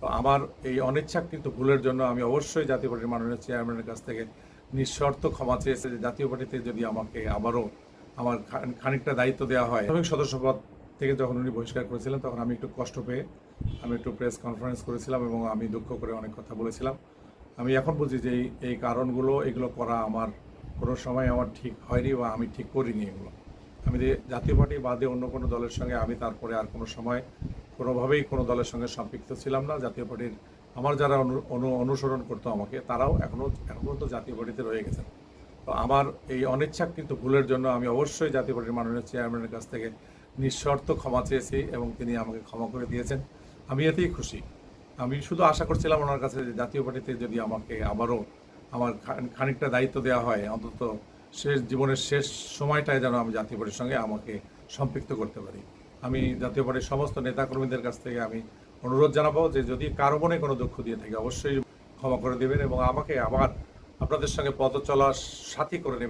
তো আমার এই অনিচ্ছাকৃত ভুলের জন্য আমি অবশ্যই জাতীয় পার্টির মাননীয় চেয়ারম্যানের কাছ থেকে নিঃশর্ত ক্ষমা চেয়েছে যে জাতীয় পার্টিতে যদি আমাকে আবারও আমার খানিকটা দায়িত্ব দেওয়া হয়। প্রাথমিক সদস্যপদ থেকে যখন উনি বহিষ্কার করেছিলেন তখন আমি একটু কষ্ট পেয়ে আমি একটু প্রেস কনফারেন্স করেছিলাম এবং আমি দুঃখ করে অনেক কথা বলেছিলাম। আমি এখন বুঝি যে এই কারণগুলো এগুলো করা আমার কোনো সময় আমার ঠিক হয়নি বা আমি ঠিক করিনি এগুলো। আমি যে জাতীয় পার্টি বাদে অন্য কোনো দলের সঙ্গে আমি তারপরে আর কোনো সময় কোনোভাবেই কোনো দলের সঙ্গে সম্পৃক্ত ছিলাম না। জাতীয় পার্টির আমার যারা অনুসরণ করতো আমাকে তারাও এখন পর্যন্ত জাতীয় পার্টিতে রয়ে গেছেন। তো আমার এই অনিচ্ছাকৃত ভুলের জন্য আমি অবশ্যই জাতীয় পার্টির মাননীয় চেয়ারম্যানের কাছ থেকে নিঃশর্ত ক্ষমা চেয়েছি এবং তিনি আমাকে ক্ষমা করে দিয়েছেন। আমি এতেই খুশি। আমি শুধু আশা করছিলাম ওনার কাছে যে জাতীয় পার্টিতে যদি আমাকে আবারও আমার খানিকটা দায়িত্ব দেওয়া হয়, অন্তত জীবনের শেষ সময়টায় যেন আমি জাতীয় পার্টির সঙ্গে আমাকে সম্পৃক্ত করতে পারি। আমি জাতীয় পার্টির সমস্ত নেতাকর্মীদের কাছ থেকে আমি অনুরোধ জানাবো যে যদি কারো মনে কোনো দুঃখ দিয়ে থাকে অবশ্যই ক্ষমা করে দেবেন এবং আমাকে আবার আপনাদের সঙ্গে পথ চলার সাথী করে নেবেন।